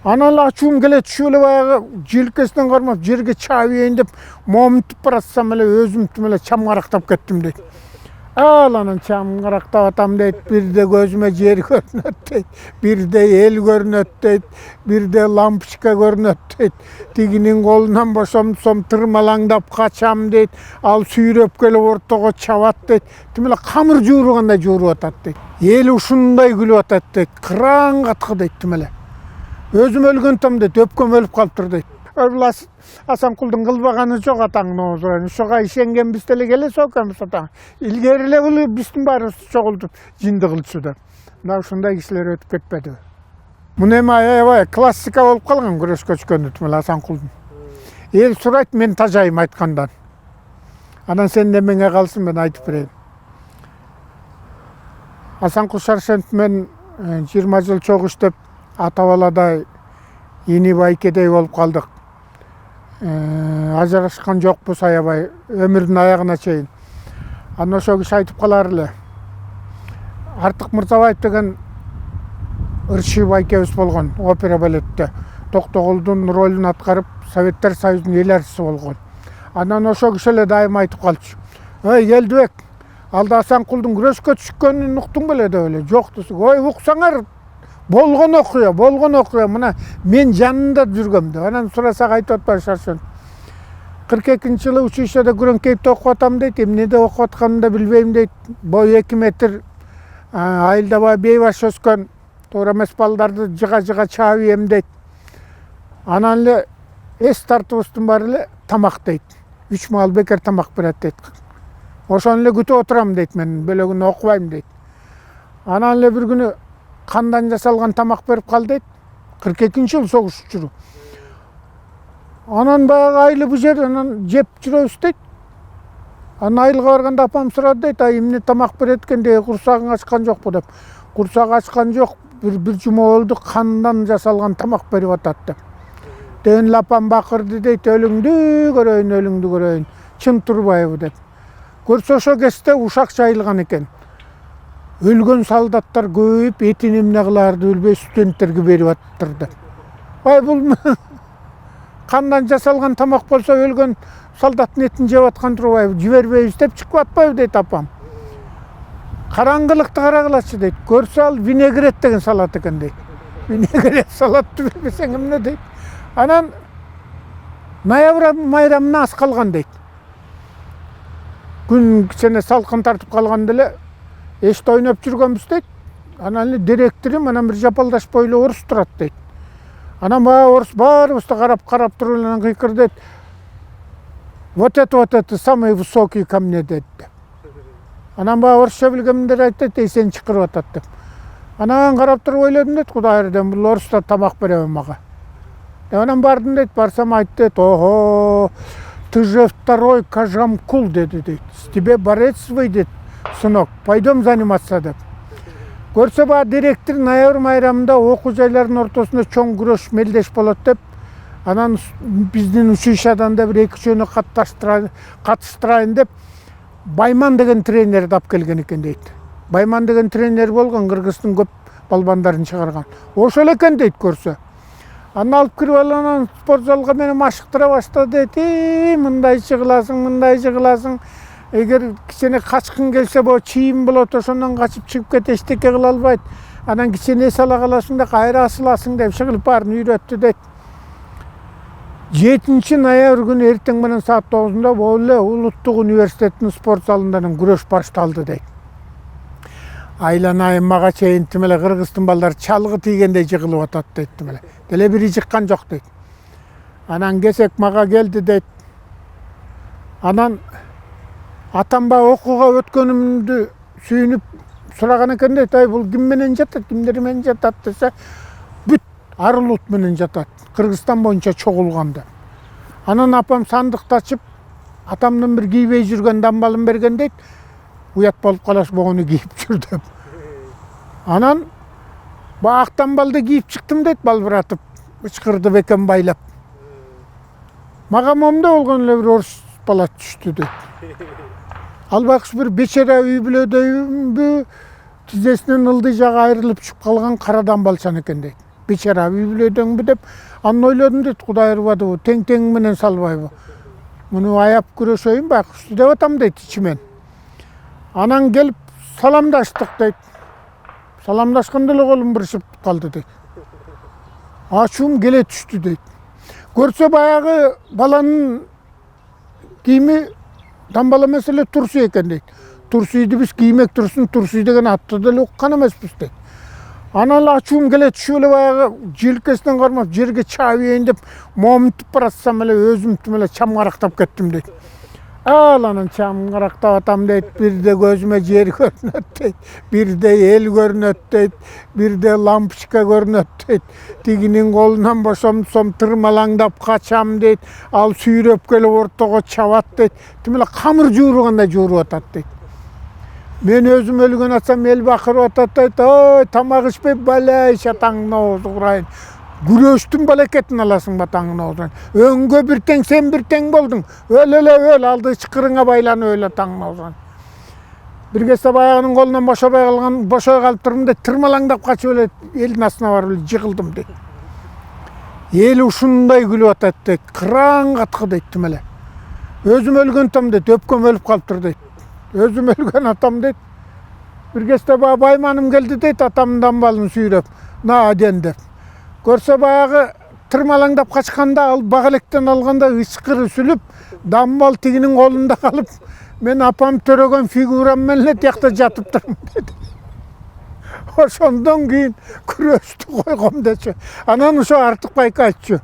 Анан ачуум келет, шөле баягы желкесинен кармап жерге чаабейин деп момунтуп баратсам эле өзүмтүм эле чамгарактап кеттим дейт. Ал анан чамгарактап атам дейт, бирде көзүмө жер көрүнөт дейт, бирде эл көрүнөт дейт, бирде лампочка көрүнөт дейт. Тигинин колунан бошомсом тырмалаңдап качам дейт, ал сүйрөп келип ортого чабат дейт. Тим эле камыр жуургандай жууруп атат дейт. Эл ушундай күлүп атат дейт, кыраң каткы дейт тим эле. Өзүм өлгөнтөм дейт, өпкөм өлүп калыптыр дейт. Асанкулдун кылбаганы жок атаңдын оозуна. Ушуга ишенгенбиз деле келе экенбиз атаң. Илгери эле биздин баарыбызды чогултуп жинди кылчу деп. Мына ушундай кишилер өтүп кетпедиби? Муну эми аябай классика болуп калган күрөшкө түшкөндү тимел Асанкулдун. Эл сурайт, мен тажайым айткандан. Анан сен немеңе калсын, мен айтып берейин. Асанкул Шаршенов мен 20 жыл чогуу иштеп, ата баладай, ини байкедей болуп калдык. Ажырашкан жокпуз аябай, өмүрдүн аягына чейин. Анан ошол киши айтып калар эле. Артык Мырзабаев деген ырчы байкебиз болгон, опера балетте. Токтогулдун ролун аткарып, Советтер Союзунун эл ырчысы болгон. Анан ошол киши эле дайыма айтып калчу. Ой, Келдибек, алда Асанкулдун күрөшкө түшкөнүн уктуң беле деп эле. Жок десек, ой, уксаңар, болгон окуя. Мына мен жанында жүргөм деп. Анан сурасак айтып атпайбы Шаршенов. 42-жылы училищеде Күрөңкейипте окуп атам дейт. Эмнеде окуп атканымды да билбейм дейт. Бою 2 метр, айылда бейбаш өскөн, туура эмес балдарды жыга чаабыйм дейт. Анан эле эс тартыбыбыздын баары эле тамак дейт. 3 маал бекер тамак берет дейт. Ошону эле күтүп отурам дейт, мен бөлөгүн окубайм дейт. Анан эле бир күнү кандан жасалган тамак берип кал дейт. 42-жыл согуш учуру. Анан баягы айылы бу жер, анан жеп жүрөбүз дейт. Анан айылга барганда апам сурады дейт, эмне тамак берет экен дейт, курсагың ачкан жокпу деп. Курсагы ачкан жок, бир жума болду, кандан жасалган тамак берип атат деп. Ден апам бакырды дейт, өлүңдү көрөйүн, чын турбайбы деп. Көрсө ошо кезде ушак жайылган экен. Өлгөн солдаттар көбөйүп, этин эмне кылаарды билбей студенттерге берип аттыр деп. Ай, бул кандан жасалган тамак болсо өлгөн солдаттын этин жеп аткан турбайбы, жибербейбиз деп чыгып атпайбы дейт апам. Караңгылыкты карагылачы дейт. Көрсө ал винегрет деген салат экен дейт. Винегрет салатты билбесең эмне дейт. Анан ноябрь майрамына ас калган дейт. Күн кичине салкын тартып калганда эле эште ойноп жүргөнбүз дейт. Анан эле директорум анан бир жапалдаш бойлуу орус турат дейт. Анан орус баарыбызды карап туруп эле кыйкыр дейт. Вот это самый высокий ко мне дейт. Анан орусча билгендер айтат, сени чакырып атат деп. Анан карап туруп ойлодум дейт, Кудай ырден бул орустар тамак береби мага. Анан бардым дейт, барсам айтты дейт, ого, ты же второй Кажамкул деди дейт. С тебе борец выйдет, сынок, пойдем заниматься деп. Көрсө баа директор ноябрь майрамында окуу жайлардын ортосунда чоң күрөш мелдеш болот деп, анан биздин училищадан да бир 2-чөнү катыштырайын деп Байман деген тренерди алып келген экен дейт. Байман деген тренер болгон, Кыргыздын көп балбандарын чыгарган. Ошол экен дейт көрсө. Анан алып кирип алып спорт залга мени машыктыра баштады дейт. Мындайчы кыласың. Эгер кичине качкың келсе, бо чийим болот, ошондон качып чыгып кет, эчтеке кыла албайт. Анан кичине эс ала каласың да кайра асыласың деп чыгып баарын үйрөттү дейт. 7 ноябрь күнү эртең менен саат 9-да бул эле Улуттук университеттин спорт залынан күрөш башталды дейт. Айланайын мага чейин тим эле Кыргыздын балдары чалгы тийгендей жыгылып атат дейт тим эле. Деле бири жыккан жок дейт. Анан кесек мага келди дейт. Анан атам окууга өткөнүмдү сүйүнүп сураган экен дейт. Ай, бул ким менен жатат, кимдер менен жатат десе, бүт арылут менен жатат. Кыргызстан боюнча чогулган деп. Анан апам сандыкты ачып, атамдын бир кийбей жүргөн дамбалын берген дейт. Уят болуп калаш богону кийип жүр деп. Анан ак дамбалды кийип чыктым дейт, балбыратып, ычкырды бекем байлап. Мага момдо болгон эле бир орус бала түштү дейт. Албакчы бир бечера үй бүлөдөйбү, тизесинен ылдый жагы айрылып чыгып калган кара дамбалчан экен дейт. Бечара үйбүлөдөңбү деп анын ойлодум дейт. Кудай ырбады бу тең менен салбайбы. Муну аяп күрөшөйүн байкушту деп атам дейт ичимен. Анан келип саламдаштык дейт. Саламдашканда эле колум бырышып калды дейт. Ачуум келе түштү дейт. Көрсө баягы баланын кийими дамбал эмес эле турсу экен дейт. Турсуйду биз киймек турсун турсуй деген атты деле уккан эмеспиз дейт. Анан эле ачуум келе түшүп эле баягы желкесинен кармап жерге чаабейин деп момунтуп баратсам эле өзүмтүм эле чамгарактап кеттим дейт. Анан чамгарактап атам дейт. Бирде көзүмө жер көрүнөт дейт. Бирде эл көрүнөт дейт. Бирде лампочка көрүнөт дейт. Тигинин колунан бошомсом тырмалаңдап качам дейт. Ал сүйрөп келип ортого чабат дейт. Тим эле камыр жуургандай жууруп атат дейт. Мен өзүм өлгөн атсам эл бакырып атат дейт. Ой, тамак ичпей балай шатаңдын оозу курайын. Күрөштүн балекетин аласың батаңын оозунан. Өңгө бир тең, сен бир тең болдуң. Өл эле өл, алды ычкырыңа байланып өл атаңын оозунан. Бир кезде баягынын колунан бошой калып турдум дейт. Тырмалаңдап качып эле элдин астына барып эле жыгылдым дейт. Эл ушундай күлүп атат дейт. Кыраң каткы дейт тим эле. Өзүм өлгөн атам дейт, өпкөм өлүп калыптыр дейт. Өзүм өлгөн атам дейт. Бир кезде байманым келди дейт, атамдын дамбалын сүйрөп. На аден деп. Көрсө баягы тырмалаңдап качканда ал багалектен алганда ычкыр сүлүп, дамбал тигинин колунда калып, мен апам төрөгөн фигурам менен эле тиякта жатып турмун деди. Ошондон кийин күрөштү койгом дечү. Анан ошо артык байка айтчу.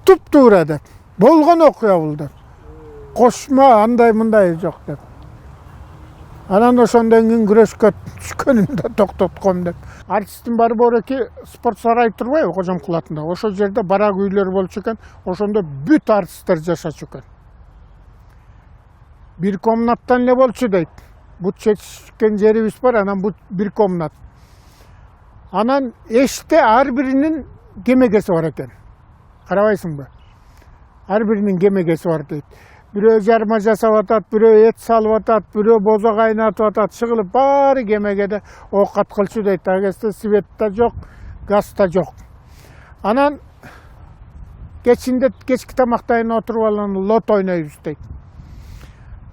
Туп-туура деп. Болгон окуя бул деп. Кошма андай мындай жок деп. Анан ошондон кийин күрөшкө түшкөнүмдө токтотком деп. Артисттин Барбореки спорт сарайы турбайбы Кожом кулатында. Ошол жерде барак үйлөр болчу экен. Ошондо бүт артисттер жашачу экен. Бир комнаттан эле болчу дейт. Бут чечкен жерибиз бар, анан бут бир комнат. Анан эшикте ар биринин кемегеси бар экен. Карабайсыңбы? Ар биринин кемегеси бар дейт. Бирөө жарма жасап атат, бирөө эт салып атат, бирөө бозо кайнатып атат, чыгылып баары кемегеде оокат кылчу дейт. Ал кезде свет да жок, газ да жок. Анан кечки тамактайын отуруп алып лото ойнойбуз дейт.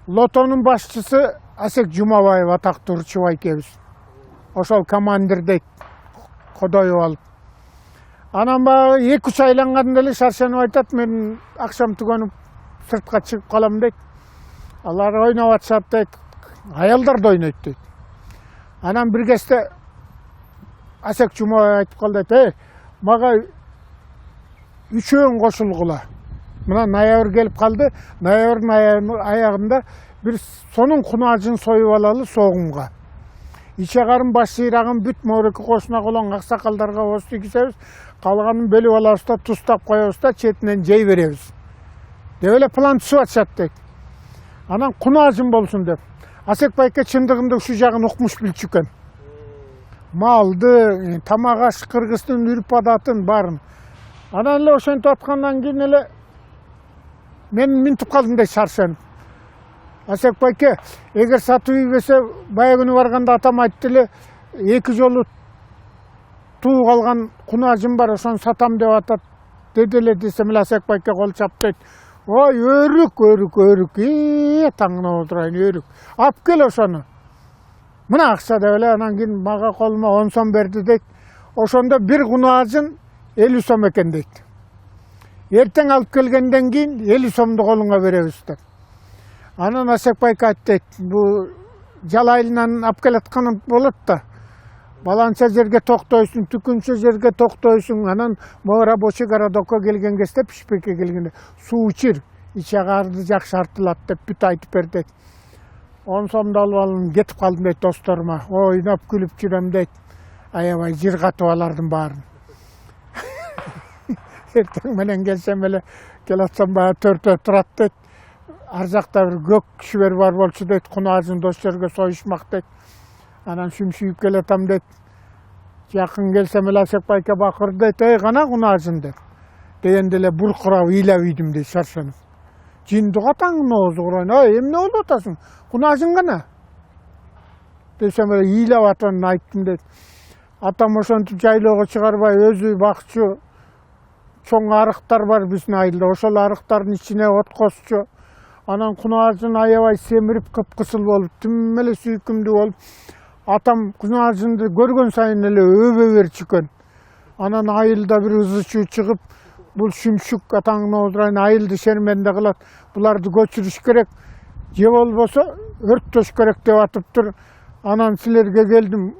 Лотонун башчысы Асек Жумабаев атактуу урчу байкебиз. Ошол командир дейт. Кодоюп алып. Анан баягы 2-3 айланганда эле шаршанып айтат, мен акшам түгөнүп сыртка чыгып калам дейт. Алар ойноп атышат дейт. Аялдар да ойнойт дейт. Анан бир кезде Асек Жумабаев айтып калды дейт. Мага үчөөң кошулгула. Мына ноябрь келип калды. Ноябрдын аягында бир сонун кунаажын союп алалы согумга. Ичагарын баш сыйрагын бүт мореки кошуна колон аксакалдарга оз тийгизебиз. Калганын бөлүп алабыз да тустап коебуз да четинен жей беребиз. Деп эле план түзүп атышат дейт. Анан кунаажын болсун деп. Асек байке чындыгында ушул жагын укмуш билчү экен. Малды, тамак аш, кыргыздын үрп адатын баарын. Анан эле ошентип аткандан кийин эле мен минтип калдым дейт шаршанып. Асек байке, эгер сатып ийбесе, бая күнү барганда атам айтты эле 2 жолу туу калган кунаажым бар, ошону сатам деп атат. Деди эле десем эле Асек байке кол чаптайт. Ой, өрүк, таңына отурайын, өрүк. Ап кел ошону. Мына акча деп эле, анан кийин мага колума 10 сом берди дейт. Ошондо бир кунаажын 50 сом экен дейт. Эртең алып келгенден кийин 50 сомду колуңа беребиз деп. Анан Асек байке айтты, бу жалайылынан алып келатканым болот да. Баланча жерге токтойсуң, түкүнчө жерге токтойсуң, анан могу рабочий городокко келген кезде, Пишпекке келгенде суу ичир, ичагарды жакшы артылат деп бүт айтып берди. 10 сомду алып алып кетип калдым дейт досторума. Ойноп күлүп жүрөм дейт. Аябай жыргатып алардын баарын. Эртең менен келсем эле, келатсам баягы төртөө турат дейт. Ар жакта бир көк кишилер бар болчу дейт, кунаажын дос жерге союшмак дейт. Анан сүмсүйүп келатам дейт. Жакын келсем эле Асек байке бакырды дейт. Эй, кана кунаажын деп. Дегенде эле буркурап ыйлап ийдим дейт шаршанып. Жиндик атаңдын оозу курайын. Ой, эмне болуп атасың? Кунаажың кана? Десем эле ыйлап атып айттым дейт. Атам ошентип жайлоого чыгарбай өзү бакчу. Чоң арыктар бар биздин айылда. Ошол арыктардын ичине от косчу. Анан кунаажын аябай семирип кыпкысыл болуп, тим эле сүйкүмдүү болуп, атам кунаажынды көргөн сайын эле өбө берчү экен. Анан айылда бир ызы чуу чыгып, бул шүмшүк атаңдын оозурайын айылды шерменде кылат. Буларды көчүрүш керек. Же болбосо өрттөш керек деп атыптыр. Анан силерге келдим.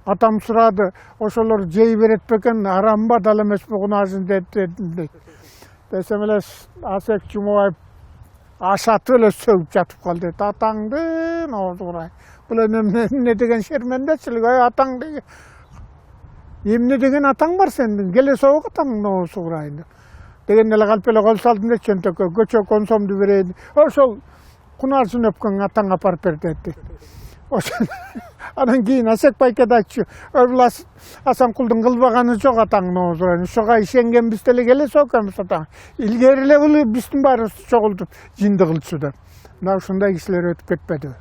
Атам сурады, ошолор жей берет бекен, арамба дал эмеспи кунаажын дедим дейт. Десем эле Асек Жумабаев ашатып эле сөгүп жатып калды дейт. Атаңдын оозурай. Бул эмне деген шермендечилик, атаңды. Эмне деген атаң бар сендин? Келе соок атаңдын оозурайын. Деген эле калп эле кол салдым да чөнтөккө, көчө консомду берейин. Ошол кунаажын өпкөн атаң апарып бер деди. Анан кийин Асек байке да айтчу, Асанкулдун кылбаганы жок атаңдын оозурайын. Ошого ишенгенбиз деле келе соокенбиз атаң. Илгери эле биздин баарыбызды чогултуп жинди кылчу деп. Мына ушундай кишилер өтүп кетпедиби?